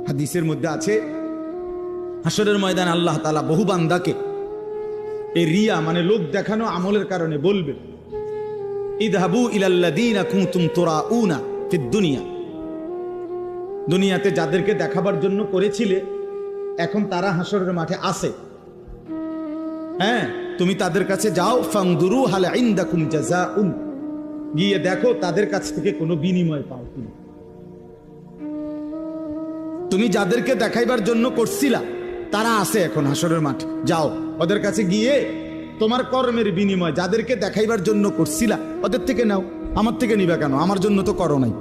হাদিসের মধ্যে আছে, হাসরের ময়দানে আল্লাহ তাআলা বহু বান্দাকে এই রিয়া মানে লোক দেখানো আমলের কারণে বলবে, ইযহাবু ইলাল্লাযীনা কুনতুম তুরাউনা ফিদ দুনিয়া, দুনিয়াতে যাদেরকে দেখাবার জন্য করেছিলে এখন তারা হাসরের মাঠে আছে, হ্যাঁ তুমি তাদের কাছে যাও, ফানদুরু হাল ইনদাকুম জাযাউন, গিয়ে দেখো তাদের কাছ থেকে কোনো বিনিময় পাও কিনা। তুমি যাদেরকে দেখাইবার জন্য করছিলা তারা আছে এখন হাসরের মাঠে, যাও ওদের কাছে গিয়ে তোমার কর্মের বিনিময় যাদেরকে দেখাইবার জন্য করছিলা ওদের থেকে নাও, আমার থেকে নিবা কেন? আমার জন্য তো করো নাই।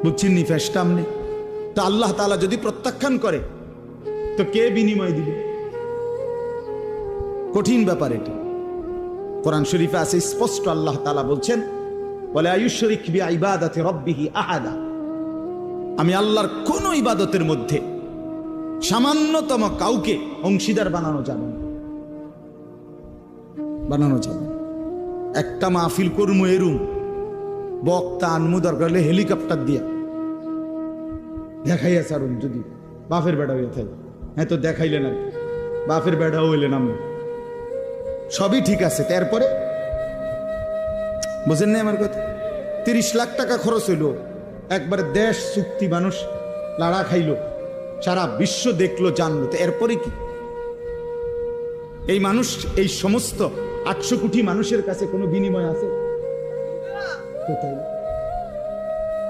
বুঝছেন নি ফেসটা আমনে? তো আল্লাহ তাআলা যদি প্রত্যাখ্যান করে তো কে বিনিময় দিবে? কঠিন ব্যাপার এটা। কোরআন শরীফে আছে স্পষ্ট, আল্লাহ তাআলা বলছেন, ওয়ালা ইউশরিক বিইবাদাতি রাব্বিহি আহাদা, আমি আল্লাহর কোন ইবাদতের মধ্যে সামান্যতম কাউকে অংশীদার বানানো যাবে না, বানানো যাবে। একটা মাহফিল করমু এরুম, বক্তা আনমু দরকার হলে হেলিকপ্টার দিয়া দেখাইয়া সারুন, যদি বাফের বেড়া হইয়া থাকে, হ্যাঁ তো দেখাইলেন আর বাফের বেড়াও হইলেন আমরা, সবই ঠিক আছে। তারপরে বুঝেন না আমার কথা? 30 লাখ টাকা খরচ হইল, একবারে দেশ চুক্তি, মানুষ লাড়া খাইলো, সারা বিশ্ব দেখলো জানলো, তো এরপরে কি? এই মানুষ, এই সমস্ত 800 কোটি মানুষের কাছে কোনো বিনিময় আছে?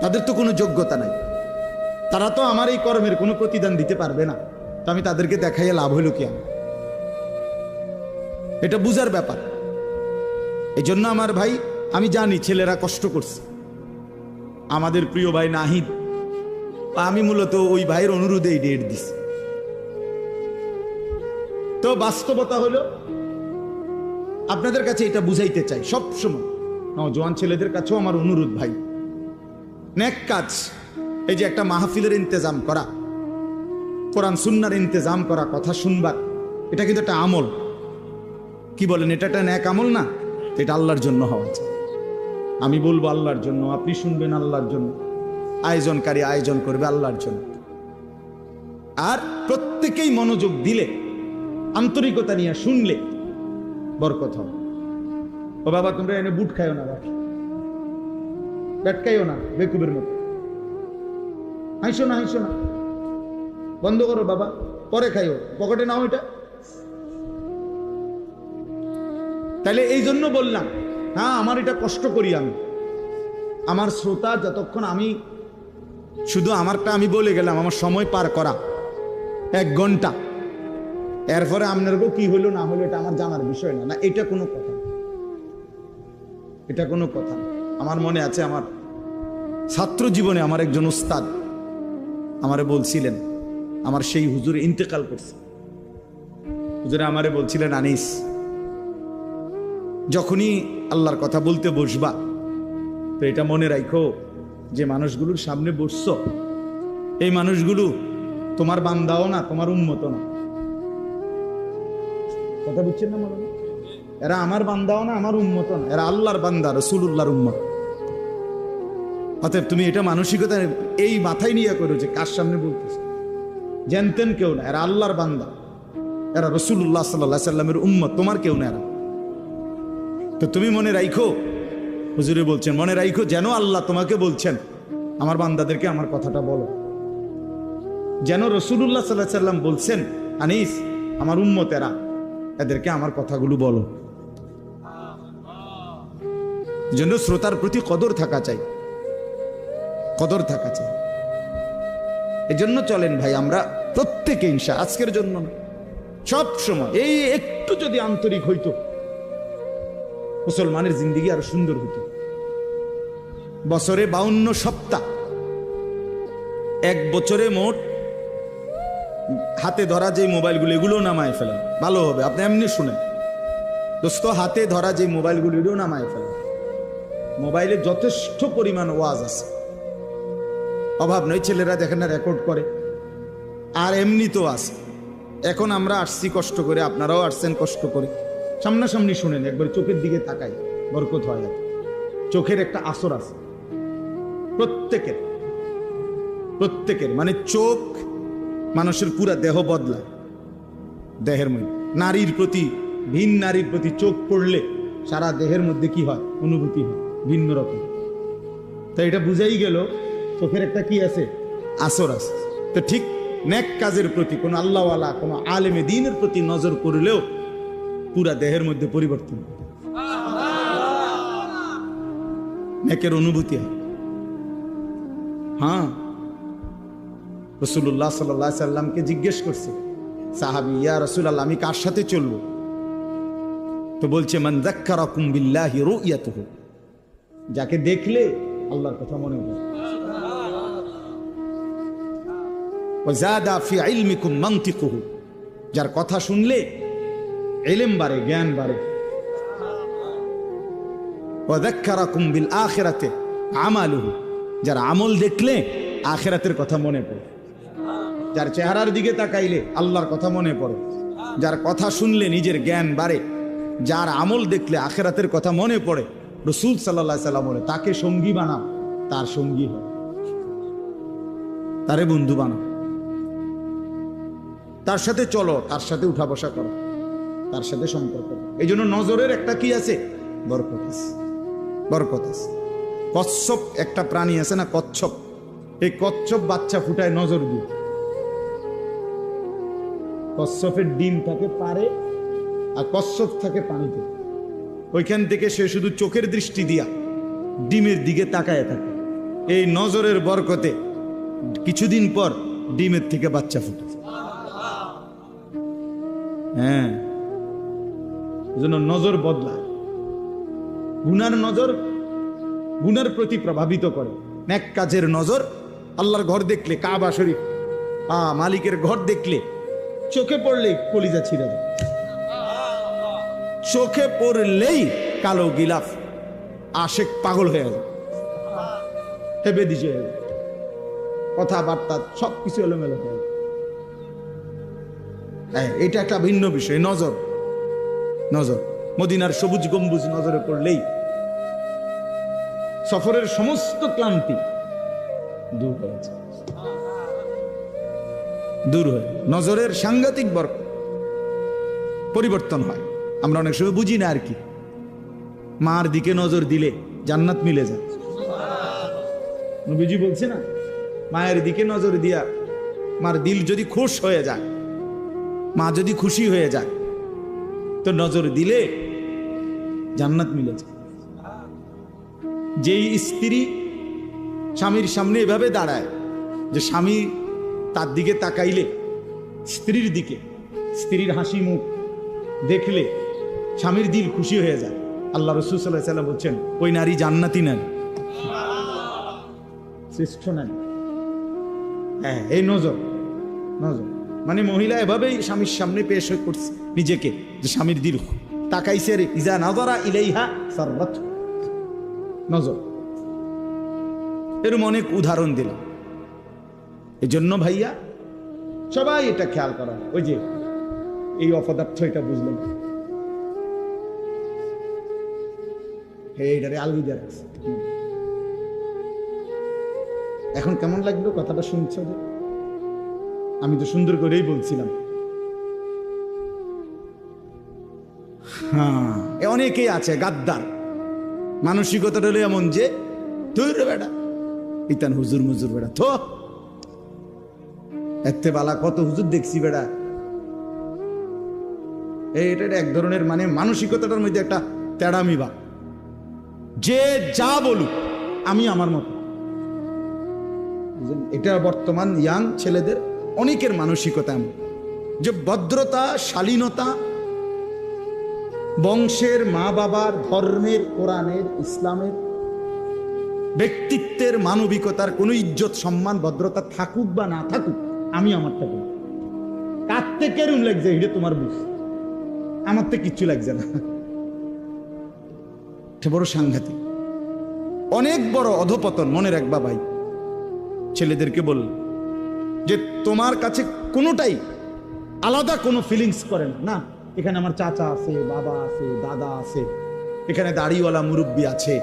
তাদের তো কোনো যোগ্যতা নাই, তারা তো আমার এই কর্মের কোনো প্রতিদান দিতে পারবে না, তো আমি তাদেরকে দেখাইয়া লাভ হইল কি? এটা বুঝার ব্যাপার। এই জন্য আমার ভাই, আমি জানি ছেলেরা কষ্ট করছে, আমাদের প্রিয় ভাই নাহিদ, আমি মূলত ওই ভাইয়ের অনুরোধেই ডেট দিছি। তো বাস্তবতা হলো, আপনাদের কাছে এটা বুঝাইতে চাই সবসময়, নওজোয়ান ছেলেদের কাছেও আমার অনুরোধ, ভাই নেক কাজ, এই যে একটা মাহফিলের ইন্তজাম করা, কোরআন সুন্নাহর ইন্তজাম করা, কথা শুনবার, এটা কিন্তু একটা আমল। কি বলেন? এটা একটা নেক আমল না? এটা আল্লাহর জন্য হওয়া চাই। আমি বলবো আল্লাহর জন্য, আপনি শুনবেন আল্লাহর জন্য, আয়োজনকারী আয়োজন করবে আল্লাহর জন্য। আর প্রত্যেকেই মনোযোগ দিলে, আন্তরিকতা নিয়ে শুনলে বরকত হবে। ও বাবা, তোমরা এনে বুট খাইও না, ব্যাটকাইও না বেকুবের মতো, হাইসো না, হাইসো না, বন্ধ করো বাবা, পরে খাইও, পকেটে নাও এটা। তাহলে এই জন্য বললাম, হ্যাঁ আমার এটা কষ্ট করি আমি, আমার শ্রোতা যতক্ষণ, আমি শুধু আমারটা আমি বলে গেলাম, আমার সময় পার করা 1 ঘন্টা, এরপরে আপনারও কি হলো না হলো এটা আমার জানার বিষয় না, না এটা কোনো কথা, এটা কোনো কথা। আমার মনে আছে, আমার ছাত্র জীবনে আমার একজন উস্তাদ আমারে বলছিলেন, আমার সেই হুজুর ইন্তেকাল করছে, হুজুরে আমারে বলছিলেন, আনিস যখনই আল্লাহর কথা বলতে বসবা তো এটা মনে রাখো যে মানুষগুলোর সামনে বসছো, এই মানুষগুলো তোমার বান্দাও না, তোমার উম্মত না। কথা বুঝছেন না? মনে এরা আমার বান্দাও না, আমার উম্মত না, এরা আল্লাহর বান্দা, রাসূলুল্লাহর উম্মত। অতএব তুমি এটা মানসিকতা এই মাথায় নিয়ে করো যে কার সামনে বলতেছে, জানতেন কেউ না, এরা আল্লাহর বান্দা, এরা রাসূলুল্লাহ সাল্লাল্লাহু আলাইহি সাল্লামের উম্মত, তোমার কেউ না এরা। তো তুমি মনে রাখো, হুজুরে বলছেন মনে রাখো, যেন আল্লাহ তোমাকে বলছেন আমার বান্দাদেরকে আমার কথাটা বলো, যেন রাসূলুল্লাহ সাল্লাল্লাহু আলাইহি সাল্লাম বলছেন, আনিস আমার উম্মত এরা, এদেরকে আমার কথাগুলো বলো। যেন শ্রোতার প্রতি কদর থাকা চাই, কদর থাকা চাই। এই জন্য চলেন ভাই, আমরা প্রত্যেকে ইনশা, আজকের জন্য সব সময় এই একটু যদি আন্তরিক হইতো, মুসলমানের জিন্দেগি আরো সুন্দর হতো। বছরে 52 সপ্তাহ, 1 বছরে মোট হাতে ধরা যে মোবাইলগুলো, এগুলো নামায় ফেলেন, ভালো হবে। আপনি এমনি শুনেন দোস্ত, হাতে ধরা যে মোবাইলগুলো, এগুলো নামায় ফেলেন। মোবাইলে যথেষ্ট পরিমাণ ওয়াজ আছে, অভাব নয়। ছেলেরা দেখেন না রেকর্ড করে, আর এমনি তো আছে। এখন আমরা আসছি কষ্ট করে, আপনারাও আসছেন কষ্ট করে, সামনাসামনি শুনেন, একবার চোখের দিকে তাকাই, বরকত হয়। চোখের একটা আসর আছে প্রত্যেকের, প্রত্যেকের, মানে চোখ মানুষের পুরা দেহ বদলায়। দেহের মধ্যে নারীর প্রতি, ভিন নারীর প্রতি চোখ পড়লে সারা দেহের মধ্যে কি হয়, অনুভূতি হয় ভিন্ন রকম। তাই এটা বুঝাই গেল চোখের একটা কি আছে, আসর আছে। তো ঠিক নেক কাজের প্রতি কোন আল্লাহওয়ালা, কোন আলেমে দ্বীনের প্রতি নজর করলেও পুরা দেহের মধ্যে পরিবর্তন, নেকের অনুভূতি হয়। হ্যাঁ, রাসূলুল্লাহ সাল্লাল্লাহু আলাইহি সাল্লামকে জিজ্ঞেস করছে সাহাবী, ইয়া রাসূলুল্লাহ, আমি কার সাথে চলবো? তো বলছে, মান যাক্কারাকুম বিল্লাহি রুয়াতুহু, যাকে দেখলে আল্লাহর কথা মনে হয়। ওয়া যাদা ফি ইলমিকুম মানতিকুহু, যার কথা শুনলে ইলম বাড়ে, জ্ঞান বাড়ে। ওয়া যাক্কারাকুম বিল আখিরাতি আমালুহু, যার আমল দেখলে আখিরাতের কথা মনে পড়ে। যার চেহারার দিকে তাকাইলে আল্লাহর কথা মনে পড়ে, যার কথা শুনলে নিজের জ্ঞান বাড়ে, যার আমল দেখলে আখিরাতের কথা মনে পড়ে। রাসূল সাল্লাল্লাহু আলাইহি সাল্লাম বলে, তাকে সঙ্গী বানাও, তার সঙ্গী হয়, তারে বন্ধু বানাও, তার সাথে চলো, তার সাথে উঠা বসা করো, তার সাথে সম্পর্ক। এই জন্য নজরের একটা কি আছে, বরকত আছে, বরকত আছে। কচ্ছপ একটা প্রাণী আছে না, কচ্ছপ, এই কচ্ছপ বাচ্চা ফুটায় নজর দিয়ে। কচ্ছপের ডিম থাকে পারে, আর কচ্ছপ থাকে পানিতে। ওইখান থেকে সে শুধু চোখের দৃষ্টি দিয়া ডিমের দিকে তাকায় থাকে। এই নজরের বরকতে কিছুদিন পর ডিমের থেকে বাচ্চা ফুটে। হ্যাঁ, এজন্য নজর বদলায়। গুনার নজর গুনার প্রতি প্রভাবিত করে, নেক কাজের নজর। আল্লাহর ঘর দেখলে, কাবা শরীফ, মালিকের ঘর দেখলে চোখে পড়লেই কলিজা ছিঁড়ে যায়, চোখে পড়লেই কালো গিলাফ আশেক পাগল হয়ে যায়, হেবে দিছে, কথাবার্তা সবকিছু এলোমেলো হয়ে যায়। এটা একটা ভিন্ন বিষয়, নজর। নজর, মদিনার সবুজ গম্বুজ নজরে পড়লেই সফরের সমস্ত ক্লান্তি দূর হয়েছে, দূর হয়ে নজরের সাংঘাতিক বরকত, পরিবর্তন হয়। আমরা অনেক সময় বুঝি না আর কি, মার দিকে নজর দিলে জান্নাত মিলে যায়। নবীজি বলছে না, মায়ের দিকে নজর দিয়া মার দিল যদি খুশ হয়ে যায়, মা যদি খুশি হয়ে যায়, তো নজর দিলে জান্নাত মিলে যায়। যেই স্ত্রী স্বামীর সামনে এভাবে দাঁড়ায় যে স্বামী তার দিকে তাকাইলে, স্ত্রীর দিকে, স্ত্রীর হাসি মুখ দেখলে স্বামীর দিল খুশি হয়ে যায়, আল্লাহ রাসূল সাল্লাল্লাহু আলাইহি ওয়াসাল্লাম বলছেন, ওই নারী জান্নাতি নারী, শ্রেষ্ঠ নারী। হ্যাঁ, এই নজর। নজর মানে মহিলা এভাবেই স্বামীর সামনে পেশ করছে নিজেকে, যে স্বামীর দিল তাকাইছে রে, ইজা নাযারা ইলাইহা সাররাত, নজর। এরকম অনেক উদাহরণ দিলাম। এই জন্য ভাইয়া সবাই এটা খেয়াল করা। ওই যে এই অপদার্থ, এটা বুঝলাম, এটারে আলবিদা রাখছে। এখন কেমন লাগলো কথাটা শুনছো? আমি তো সুন্দর করেই বলছিলাম। হ্যাঁ, অনেকেই আছে গাদ্দার, মানসিকতাটা হলো এমন যে তুই বেটা ইতান হুজুর মুজুর বেটা, থো এতে বালা কত হুজুর দেখছি বেটা। এটা এক ধরনের মানে মানসিকতাটার মধ্যে একটা তেড়ামি বা, যে যা বলুক আমি আমার মতো। এটা বর্তমান ইয়াং ছেলেদের অনেকের মানসিকতা এমন, যে ভদ্রতা, শালীনতা, বংশের, মা বাবার, ধর্মের, কোরআনের, ইসলামের, ব্যক্তিত্বের, মানবিকতার কোনো ইজ্জত, সম্মান, ভদ্রতা থাকুক বা না থাকুক, আমি আমার থাকুক। কাঁদতে কেরুম লাগছে এটা তোমার বুঝ, আমার তো কিচ্ছু লাগছে না। বড় সাংঘাতিক, অনেক বড় অধপতন। মনে রাখবা ভাই, ছেলেদেরকে বল যে তোমার কাছে কোনোটাই আলাদা কোনো ফিলিংস করে না। এখানে আমার চাচা আছে, বাবা আছে, দাদা আছে, এখানে দাড়িওয়ালা মুরব্বী আছে,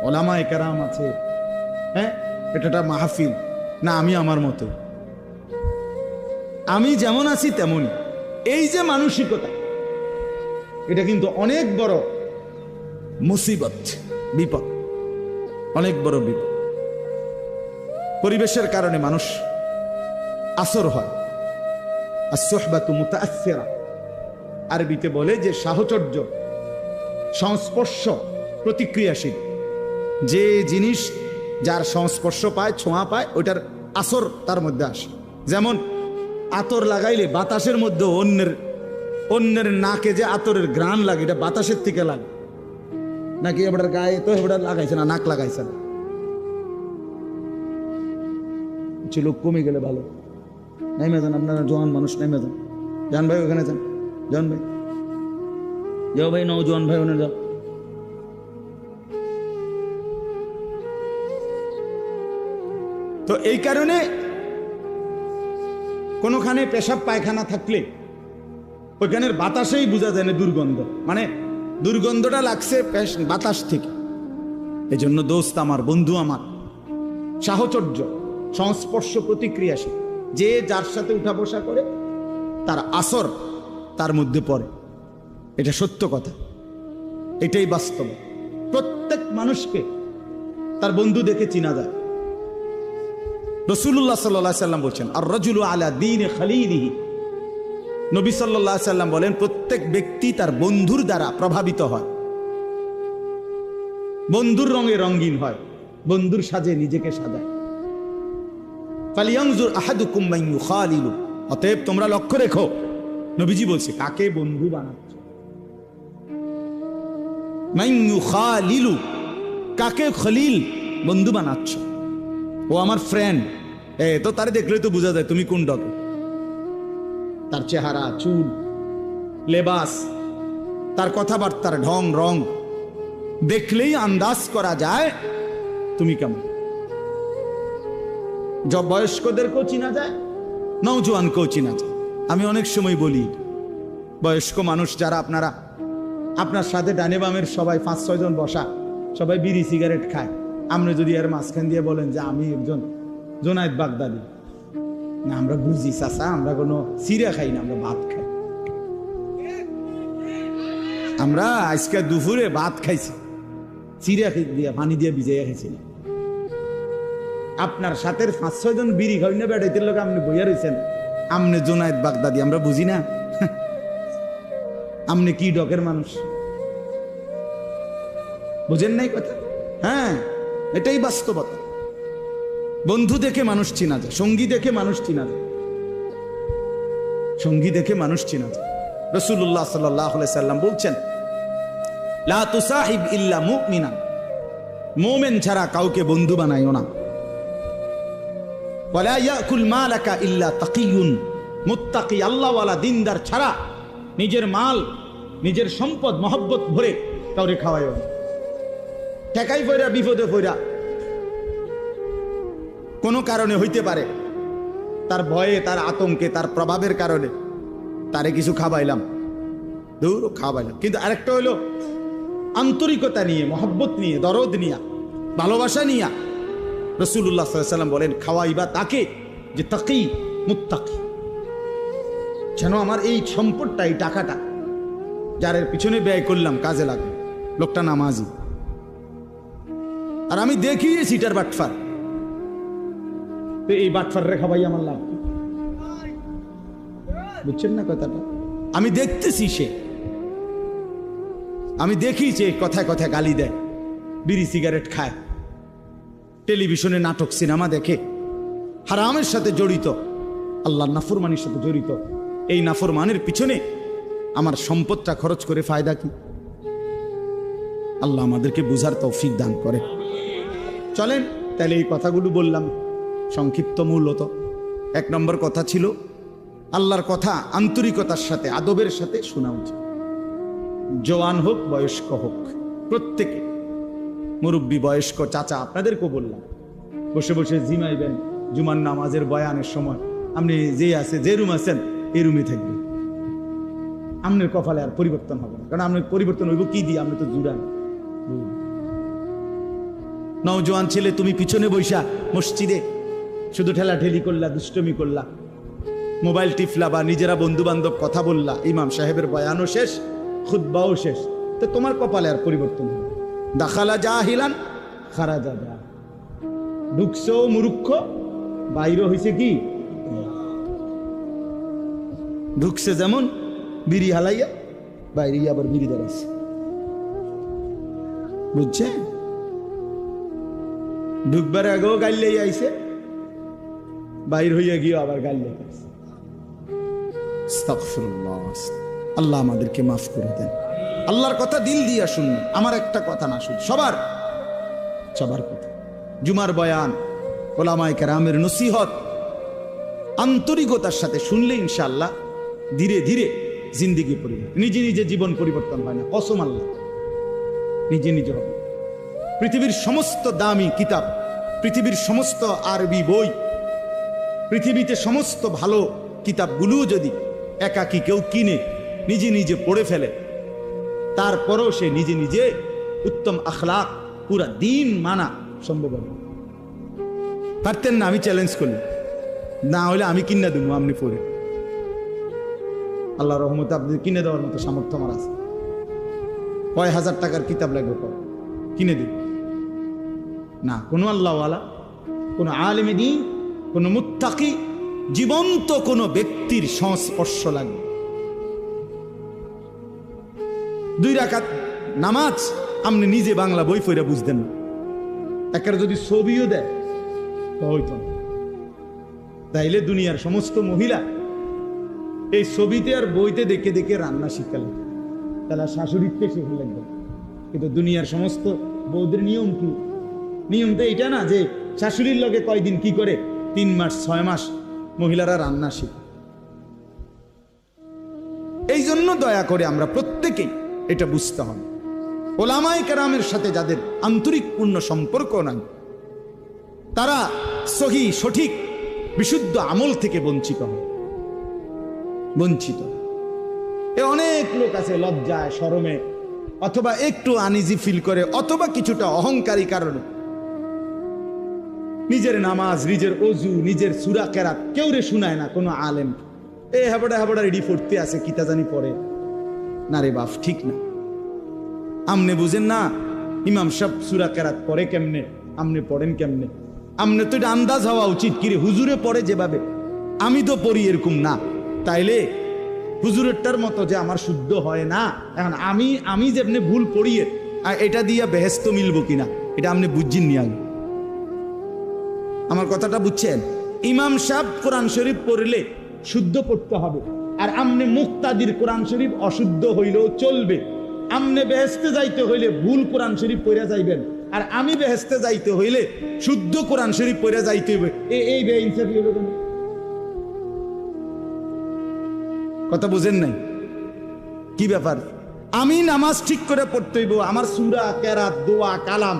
ওলামায়ে কেরাম আছে, হ্যাঁ, এটা মাহফিল, না আমি আমার মতো, আমি যেমন আছি তেমনই। এই যে মানসিকতা, এটা কিন্তু অনেক বড় মুসিবত, বিপদ, অনেক বড় বিপদ। পরিবেশের কারণে মানুষ আসর হয়। as-suhbatu muta'athira, আরবিতে বলে যে সাহচর্য, সংস্পর্শ প্রতিক্রিয়াশীল। যে জিনিস যার সংস্পর্শ পায়, ছোঁয়া পায়, ওইটার আসর তার মধ্যে আসে। যেমন আতর লাগাইলে বাতাসের মধ্যে অন্যের নাকে যে আতরের ঘ্রাণ লাগে, এটা বাতাসের থেকে লাগে, নাকি এবার গায়ে তো এবার লাগাইছে না, নাক লাগাইছে না। লোক কমে গেলে ভালো, নেমে যান আপনারা, জওয়ান মানুষ নেমে যান, জান ভাই ওখানে যান, জান ভাই যাও, ভাই নওজোয়ান ভাই ওখানে যাও। তো এই কারণে কোনোখানে পেশাব পায়খানা থাকলে ওইখানের বাতাসেই বোঝা যায় না দুর্গন্ধ, মানে দুর্গন্ধটা লাগছে বাতাস থেকে। এই জন্য দোস্ত আমার, বন্ধু আমার, সাহচর্য, সংস্পর্শ প্রতিক্রিয়াশীল। যে যার সাথে উঠা বসা করে তার আসর তার মধ্যে পড়ে, এটা সত্য কথা, এটাই বাস্তব। প্রত্যেক মানুষকে তার বন্ধু দেখে চিনা যায়। রাসূলুল্লাহ সাল্লাল্লাহু আলাইহি সাল্লাম বলেন, আর রাজুলু আলা দীনি খালিলিহি। নবী সাল্লাল্লাহু আলাইহি সাল্লাম বলেন, প্রত্যেক ব্যক্তি তার বন্ধুর দ্বারা প্রভাবিত হয়, বন্ধুর রঙে রঙিন হয়, বন্ধুর সাজে নিজেকে সাজায়। ফালিয়ানজুর আহাদুকুম মান ইউখালিলু, অতএব তোমরা লক্ষ্য রেখো, নবীজি বলছে, কাকে বন্ধু বানাচ্ছ। মান ইউখালিলু, কাকে খলিল বন্ধু বানাচ্ছ। ও আমার ফ্রেন্ড, তো তারে দেখলে তো বোঝা যায় তুমি কোন ডকে। তার চেহারা, চুল, লেবাস, তার কথাবার্তার ঢং রং দেখলেই আন্দাজ করা যায় তুমি কেমন। বয়স্কদেরকেও চিনা যায়, নওজোয়ানকেও চিনা যায়। আমি অনেক সময় বলি, বয়স্ক মানুষ যারা আপনারা, আপনার সাথে ডানে বামের সবাই 5-6 জন বসা, সবাই বিড়ি সিগারেট খায়, আপনি যদি এর মাঝখান দিয়ে বলেন যে আমি একজন জোনায়েদ বাগদাদি, না আমরা বুঝি চাচা, আমরা কোনো সিরা খাই না, আমরা ভাত খাই। আমরা আজকে দুপুরে ভাত খাইছি, সিরা দিয়ে পানি দিয়ে ভিজাইয়া খাইছি না। আপনার সাথে 5-6 জন বিড়ি খাই না, বেড়াইতে লোক আপনি বইয়া রয়েছেন, আপনি জোনায়েদ বাগদাদি, আমরা বুঝি না। আপনি কি ডকের মানুষ, বুঝেন নাই কথা? হ্যাঁ, এটাই বাস্তবতা। বন্ধু দেখে মানুষ চিনা যায়, সঙ্গী দেখে মানুষ চিনা যায়, সঙ্গী দেখে মানুষ চিনা যায়। রাসূলুল্লাহ সাল্লাল্লাহু আলাইহি সাল্লাম বলছেন, লা তুসাহিব ইল্লা মুমিনান, মুমিন ছাড়া কাউকে বন্ধু বানাইও না। ওয়ালা ইয়াকুল মালাকা ইল্লা তাকিয়ুন, মুত্তাকি আল্লাহওয়ালা দিনদার ছাড়া নিজের মাল, নিজের সম্পদ মহব্বত ভরে কাউরে খাওয়াইও না। ঠেকাই পয়রা, বিপদে পয়রা, কোনো কারণে হইতে পারে, তার ভয়ে, তার আতঙ্কে, তার প্রভাবের কারণে তারে কিছু খাওয়াইলাম, দূর খাওয়াইলাম। কিন্তু আরেকটা হইল আন্তরিকতা নিয়ে, মহব্বত নিয়ে, দরদ নিয়া, ভালোবাসা নিয়া। রাসূলুল্লাহ সাল্লাল্লাহু আলাইহি ওয়াসাল্লাম বলেন, খাওয়াইবা তাকে যে তাকি মুত্তাকি, যেন আমার এই সম্পদটা, এই টাকাটা যার পিছনে ব্যয় করলাম কাজে লাগবে, লোকটা নামাজি। আর আমি দেখি সিটার বাটফার, এই বাটফার রেখা ভাই আমার লাভ, বুঝছেন না কথাটা? আমি দেখতেছি, আমি দেখি যে কথায় কথায় গালি দেয়, বিড়ি সিগারেট খায়, টেলিভিশনে নাটক সিনেমা দেখে, হারামের সাথে জড়িত, আল্লাহর নাফরমানির সাথে জড়িত। এই নাফরমানের পিছনে আমার সম্পদটা খরচ করে ফায়দা কি? আল্লাহ আমাদেরকে বুঝার তৌফিক দান করে। চলেন তাহলে এই কথাগুলো বললাম সংক্ষিপ্ত। মূলত 1 নম্বর কথা ছিল, আল্লাহর কথা আন্তরিকতার সাথে, আদবের সাথে শোনা উচিত। জওয়ান হোক, বয়স্ক হোক, প্রত্যেকে, মুরব্বী, বয়স্ক, চাচা, আপনাদেরকেও বললাম, বসে বসে জিমাইবেন, জুমার নামাজের বয়ানের সময় আপনি যে রুম আছেন এই রুমে থাকবেন। আপনার কপালে আর পরিবর্তন হবে না, কারণ আপনার পরিবর্তন হইব কি দিয়ে? আপনি তো জুড়ান। নওজোয়ান ছেলে, তুমি পিছনে বৈশা মসজিদে শুধু ঠেলাঠেলি করলা, দুষ্টমি করলা, মোবাইল টিফলা, বা নিজেরা বন্ধু বান্ধব কথা বললা, ইমাম সাহেবের বয়ানও শেষ, খুতবাও শেষ, তো তোমার কপালে আর পরিবর্তন হবে। দাখালা জাহিলান খারাজা যা, ঢুকছো মূর্খ, বাইরে হয়েছে কি, ঢুকছে যেমন বিড়ি হালাইয়া, বাইরে আবার বিড়ি দাঁড়াইছে। বুঝছে? ঢুকবার আগেও গাইলে আইছে, বাইর হইয়া গিয়ে আবার গাইলে আইছে। আস্তাগফিরুল্লাহ। আল্লাহ আমাদেরকে মাফ করে দেন। আল্লাহর কথা দিল দিয়া শুনুন, আমার একটা কথা না শুনুন, সবার সবার কথা। জুমার বয়ান, ওলামায়ে কেরামের নসিহত আন্তরিকতার সাথে শুনলে ইনশাআল্লাহ ধীরে ধীরে জিন্দেগি পরিবর্তন। নিজে নিজে জীবন পরিবর্তন হয় না, কসম আল্লাহ, নিজে নিজে হবে। পৃথিবীর সমস্ত দামি কিতাব, পৃথিবীর সমস্ত আরবি বই, পৃথিবীতে সমস্ত ভালো কিতাবগুলোও যদি একাকী কেউ কিনে নিজে নিজে পড়ে ফেলে, তারপরেও সে নিজে নিজে উত্তম আখলাক, পুরা দিন মানা সম্ভব হবে। পারতেন না? আমি চ্যালেঞ্জ করলাম, না হলে আমি কিনে দেবো, আপনি পড়ে। আল্লাহ রহমতে আপনি কিনে দেওয়ার মতো সামর্থ্য আমার আছে। কয় হাজার টাকার কিতাব লাগবে, কিনে দেব না। কোনো আল্লাহওয়ালা, কোনো আলেমে দ্বীন, কোনো মুত্তাকি, জীবন্ত কোনো ব্যক্তির সংস্পর্শ লাগবে। 2 রাকাত নামাজ আপনি নিজে বাংলা বই পড়ে বুঝতেন না, একের যদি ছবিও দেয় হইতো না। তাইলে দুনিয়ার সমস্ত মহিলা এই ছবিতে আর বইতে দেখে দেখে রান্না শিখালেন, তারা শাশুড়িতে শিখে লাগবে। কিন্তু দুনিয়ার সমস্ত বৌদের নিয়ম কি? নিয়ম তো এইটা না যে শাশুড়ির লগে কয়দিন কি করে, 3 মাস 6 মাস মহিলারা রান্না শিখে। এই জন্য দয়া করে আমরা প্রত্যেকেই এটা বুঝতে হবে, ওলামায়ে কেরামের সাথে যাদের আন্তরিক পূর্ণ সম্পর্ক নাই, তারা সহি সঠিক বিশুদ্ধ আমল থেকে বঞ্চিত হয়, বঞ্চিত। অনেক লোক আছে লজ্জায়, শরমে, অথবা একটু আনইজি ফিল করে, অথবা কিছুটা অহংকারী কারণে নিজের নামাজ, নিজের ওযু, নিজের সূরা কেরাত কেউ রে শুনায় না কোনো আলেম। হাবড়া হাবড়া রেডি পড়তে আছে, কিতা জানি পড়ে না। রে বাপ, ঠিক না। আমনে বুঝেন না ইমাম সাহেব সূরা কেরাত পড়ে কেমনে, আমনে পড়েন কেমনে? আমনে তো এটা আন্দাজ হওয়া উচিত, কিরে হুজুরে পড়ে যেভাবে আমি তো পড়ি এরকম না, তাইলে হুজুরেরটার মতো যে আমার শুদ্ধ হয় না। এখন আমি যেমনি ভুল পড়িয়ে এটা দিয়া বেহেস্ত মিলবো কিনা, এটা আপনি বুঝছেন নি? আগে আমার কথাটা বুঝছেন? ইমাম সাহেব কোরআন শরীফ পড়লে শুদ্ধ পড়তে হবে, আর আমনে মুক্তাদির কোরআন শরীফ অশুদ্ধ হইলেও চলবে। আমনে বেহেস্তে যাইতে হইলে ভুল কোরআন শরীফ পড়ে যাইবেন, আর আমি বেহেস্তে যাইতে হইলে শুদ্ধ কোরআন শরীফ পড়ে যাইতে হইবে। এই বেইনসাফি হলো কেন? কথা বুঝেন নাই? কি ব্যাপার? আমি নামাজ ঠিক করে পড়তে হইব, আমার সূরা কেরাত দোয়া কালাম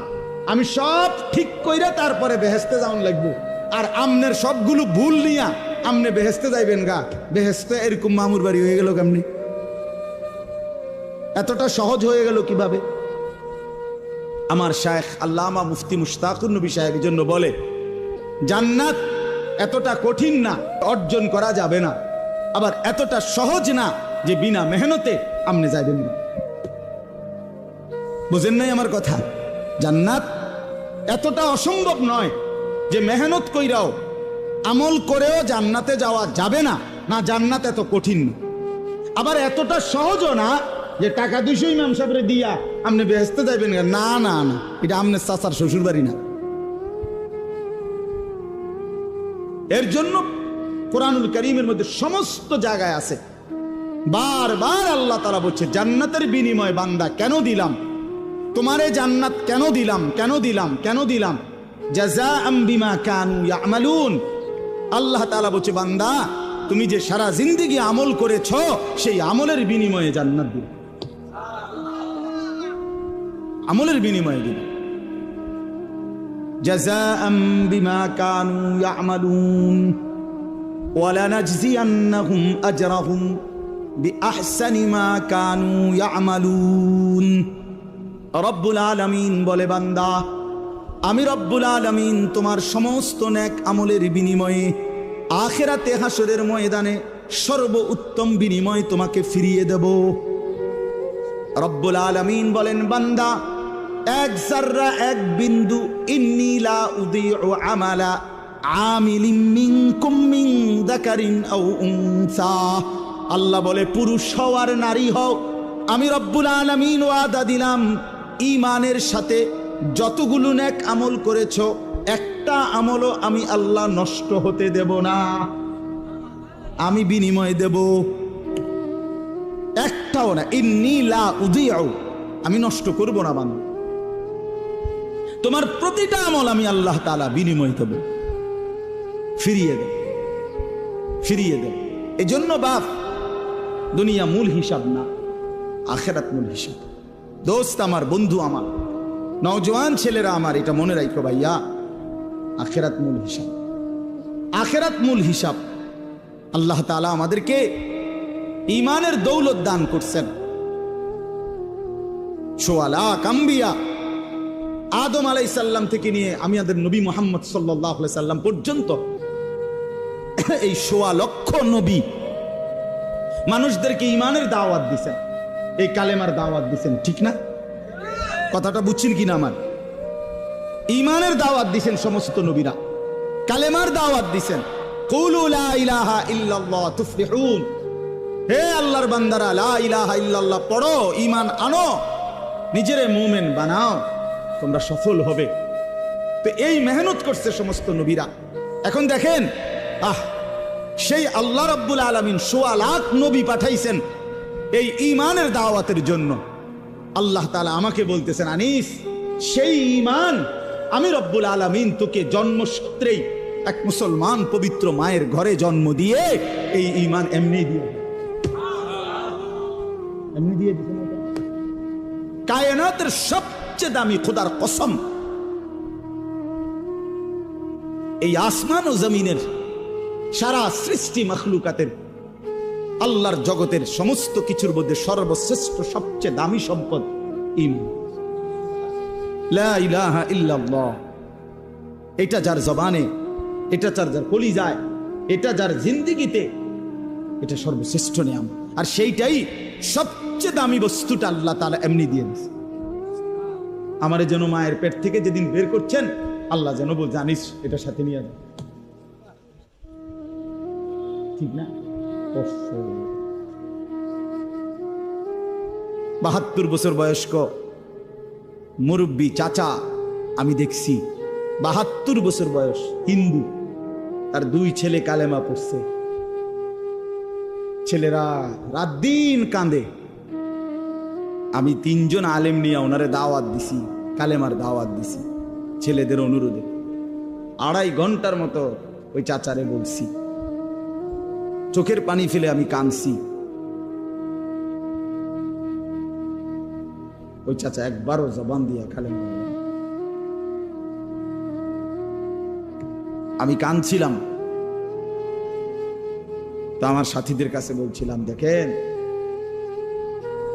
আমি সব ঠিক কইরা তারপরে বেহেস্তে যাওয়ান লাগবো। আর আমনের সবগুলো ভুল নিয়া আমনে বেহেস্তে যাইবেন গা, বেহেস্তে এরকম মামুর বাড়ি হয়ে গেল কেমনি? এতটা সহজ হয়ে গেল কিভাবে? আমার শায়েখ আল্লামা মুফতি মুশতাকুর নবী সাহেব এই জন্য বলে, জান্নাত এতটা কঠিন না, অর্জন করা যাবে না, আবার এতটা সহজ না যে বিনা মেহনতে আমনে যাইবেন না। বুঝেন নাই আমার কথা? জান্নাত এতটা অসম্ভব নয় যে মেহনত কইরাও আমল করেও জান্নাতে যাওয়া যাবে না, না জান্নাত এত কঠিন না। আবার এতটা সহজও না যে টাকা 200 ইমাম সাহেবরে দিয়া আপনি বেহেস্তে যাইবেন, না না না, এটা আমনের চাচার শ্বশুর বাড়ি না। এর জন্য কোরআনুল কারীমের মধ্যে সমস্ত জায়গায় আছে, বারবার আল্লাহ তাআলা বলছে জান্নাতের বিনিময় বান্দা কেন দিলাম তোমারে, জান্নাত কেন দিলাম, কেন দিলাম, কেন দিলাম, জাযাআম বিমা কানু ইয়ামালুন। আল্লাহ তাআলা বলছে বান্দা তুমি যে সারা জিন্দেগি আমল করেছ সেই আমলের বিনিময়ে জান্নাত দিলাম, আমলের বিনিময়ে দিলাম। জাযাআম বিমা কানু ইয়ামালুন ওয়ালানাজজিয়ান্নাহুম আজরাহুম বিআহসানি মা কানু ইয়ামালুন। রব্বুল আলামিন বলে বান্দা আমি রব্বুল আলামিন তোমার সমস্ত নেক আমলের বিনিময়ে আখিরাতে হাসরের ময়দানে সর্ব উত্তম বিনিময় তোমাকে ফিরিয়ে দেব। রব্বুল আলামিন বলেন, বান্দা এক জাররা এক বিন্দু, ইন্নী লা উযীউ আমালা আমিলিন মিনকুম মিন যাকারিন আও উনসা। আল্লাহ বলে, পুরুষ হও আর নারী হও, আমি রব্বুল আলামিন ওয়াদা দিলাম ঈমানের সাথে যতগুলো নেক আমল করেছো একটা আমলও আমি আল্লাহ নষ্ট হতে দেব না, আমি বিনিময় দেব, একটাও না। ইন্নী লা উযীউ, আমি নষ্ট করব না বান্দা, তোমার প্রতিটা আমল আমি আল্লাহ তাআলা বিনিময় দেব, ফিরিয়ে দেব, ফিরিয়ে দেব। এজন্য বাপ, দুনিয়া মূল হিসাব না, আখিরাত মূল হিসাব। দোস্ত আমার, বন্ধু আমার, নওজোয়ান ছেলেরা আমার, এটা মনে রাখো ভাইয়া, আখিরাত মূল হিসাব, আখিরাত মূল হিসাব। আল্লাহ তাআলা আমাদেরকে ঈমানের দৌলত দান করছেন। সোয়া লাখ আম্বিয়া, আদম আলাইহিস সালাম থেকে নিয়ে আমাদের নবী মুহাম্মদ সাল্লাল্লাহু আলাইহি সাল্লাম পর্যন্ত এই সোয়া লক্ষ নবী মানুষদেরকে ঈমানের দাওয়াত দিয়েছেন, এই কালেমার দাওয়াত দিয়েছেন, ঠিক না? কথাটা বুঝছেন কিনা আমার? ঈমানের দাওয়াত দিয়েছেন সমস্ত নবীরা, কালেমার দাওয়াত দিয়েছেন। কুলু লা ইলাহা ইল্লাল্লাহ তুফলিহুন, হে আল্লাহর বান্দারা লা ইলাহা ইল্লাল্লাহ পড়ো, ঈমান আনো, নিজেরে মুমিন বানাও, তোমরা সফল হবে। তো এই মেহনত করছে সমস্ত নবীরা। এখন দেখেন, সেই আল্লাহ রাব্বুল আলামিন সোয়া লাখ নবী পাঠাইছেন এই ঈমানের দাওয়াতের জন্য। আল্লাহ তাআলা আমাকে বলতেছেন, আনিস, সেই ঈমান আমি রব্বুল আলামিন তোকে জন্মসূত্রেই এক মুসলমান পবিত্র মায়ের ঘরে জন্ম দিয়ে এই ঈমান এমনি দিয়ে দিয়েছেন। কায়নাতের সবচেয়ে দামি খোদার কসম, এই আসমান ও জমিনের সারা সৃষ্টি মখলুকাতের আল্লাহর জগতের সমস্ত কিছুর মধ্যে সর্বশ্রেষ্ঠ সবচেয়ে দামি সম্পদ ঈমান, লা ইলাহা ইল্লাল্লাহ। এটা যার জবানে, এটা যার কলিজায়, এটা যার জিন্দেগিতে, এটা সর্বশ্রেষ্ঠ নিয়ামত। আর সেইটাই সবচেয়ে দামি বস্তুটা আল্লাহ তাআলা এমনি দিয়ে দিয়েছে। আমারে যেন মায়ের পেট থেকে যেদিন বের করছেন, আল্লাহ যেন বল, জানিস এটা সাথে নিয়ে যা, ঠিক না? 72 বছর বয়স্ক মুরব্বী চাচা আমি দেখছি, 72 বছর বয়স, হিন্দু, তার 2 ছেলে কালেমা পড়ছে। ছেলেরা রাত দিন কাঁদে। আমি 3 জন আলেম নিয়ে ওনারে দাওয়াত দিছি, কালেমার দাওয়াত দিছি ছেলেদের অনুরোধে। 2.5 ঘন্টার মতো ওই চাচারে বলছি, চোখের পানি ফেলে আমি কাঁদছি। ওই চাচা একবারও জবান দিয়া কালেমা বলেন। আমি কাঁদছিলাম, তো আমার সাথীদের কাছে বলছিলাম, দেখেন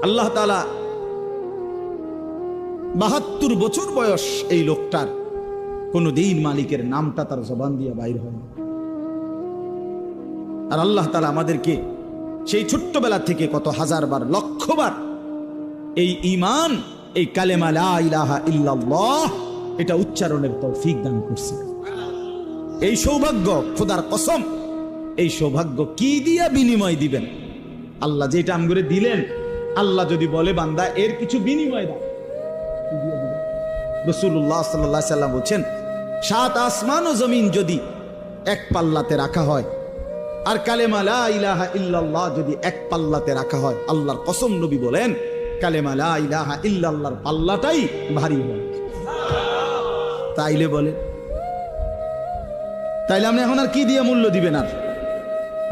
আল্লাহ তাআলা 72 বছর বয়স এই লোকটার, কোনদিন মালিকের নামটা তার জবান দিয়ে বাইর হয় না। আর আল্লাহ তাআলা আমাদেরকে সেই ছোট্টবেলা থেকে কত হাজারবার, লক্ষবার এই ঈমান, এই কালেমা লা ইলাহা ইল্লাল্লাহ, এটা উচ্চারণের তৌফিক দান করছে। এই সৌভাগ্য, খোদার কসম, এই সৌভাগ্য কি দিয়া বিনিময় দিবেন? আল্লাহ যেটা আমগরে দিলেন, আল্লাহ যদি বলে বান্দা এর কিছু বিনিময় দাও, রাসূলুল্লাহ সাল্লাল্লাহু আলাইহি সাল্লাম বলেন, 7 আসমান ও জমিন যদি এক পাল্লাতে রাখা হয়, আর কালেমা লা ইলাহা ইল্লাল্লাহ যদি এক পাল্লাতে রাখা হয়, আল্লাহর কসম নবী বলেন কালেমা লা ইলাহা ইল্লাল্লাহর পাল্লাটাই ভারী হয়। তাইলে বলে, তাইলে আপনি এখন আর কি দিয়ে মূল্য দিবেন? আর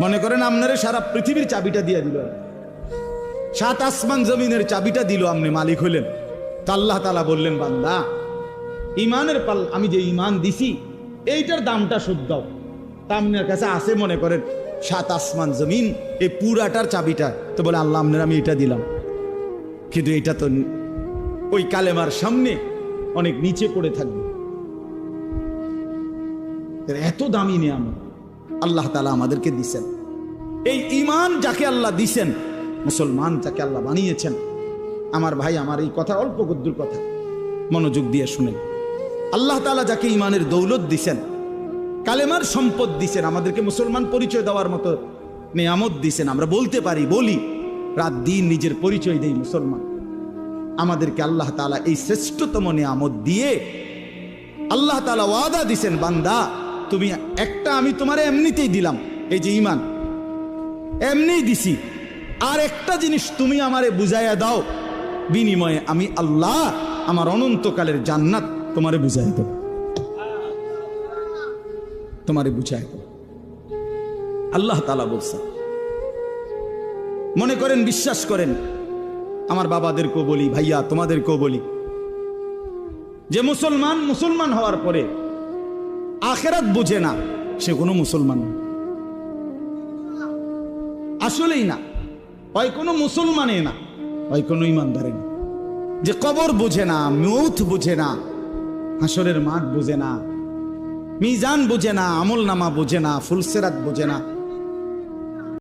মনে করেন আপনারে সারা পৃথিবীর চাবিটা দিয়ে দিল, 7 আসমান জমিনের চাবিটা দিল, আপনি মালিক হইলেন। তা আল্লাহ তাআলা বললেন, বান্দা ঈমানের পাল, আমি যে ঈমান দিছি এইটার দামটা শোধ দাও। তা আপনার কাছে আছে মনে করেন 7 আসমান জমিন, এই পুরাটার চাবিটা, তো বলে আল্লাহ আপনার আমি এটা দিলাম, কিন্তু এটা তো ওই কালেমার সামনে অনেক নিচে পড়ে থাকবে, এত দামি নিয়ামত আল্লাহ তাআলা আমাদেরকে দিছেন। এই ঈমান যাকে আল্লাহ দিছেন, মুসলমান যাকে আল্লাহ বানিয়েছেন, আমার ভাই, আমার এই কথা অল্প গদ্দুর কথা, মনোযোগ দিয়ে শুনেন। আল্লাহ তাআলা যাকে ঈমানের দৌলত দিছেন, কালেমার সম্পদ দিছেন, আমাদেরকে মুসলমান পরিচয় দেওয়ার মতো নিয়ামত দিছেন, আমরা বলতে পারি, বলি, রাত দিন নিজের পরিচয় দেই মুসলমান। আমাদেরকে আল্লাহ তাআলা এই শ্রেষ্ঠতম নিয়ামত দিয়ে আল্লাহ তাআলা ওয়াদা দিছেন, বান্দা তুমি একটা আমি তোমারে এমনিতেই দিলাম, এই যে ঈমান এমনিই দিছি, আর একটা জিনিস তুমি আমারে বুঝাইয়া দাও, বিনিময়ে আমি আল্লাহ আমার অনন্তকালের জান্নাত তোমারে বুঝাই দেব, তোমারে বুঝাই দেব। আল্লাহ তাআলা বলছেন। মনে করেন, বিশ্বাস করেন, আমার বাবাদেরকেও বলি, ভাইয়া তোমাদেরকেও বলি, যে মুসলমান হওয়ার পরে আখিরাত বুঝে না, সে কোনো মুসলমান না, আসলেই না। হয় কোনো মুসলমানে না, হয় কোনো ইমানদারে না। যে কবর বুঝে না, মৌত বুঝে না, হাসরের মাঠ বুঝে না, মিজান বুঝে না, আমল নামা বুঝে না, ফুলসেরাত বুঝে না,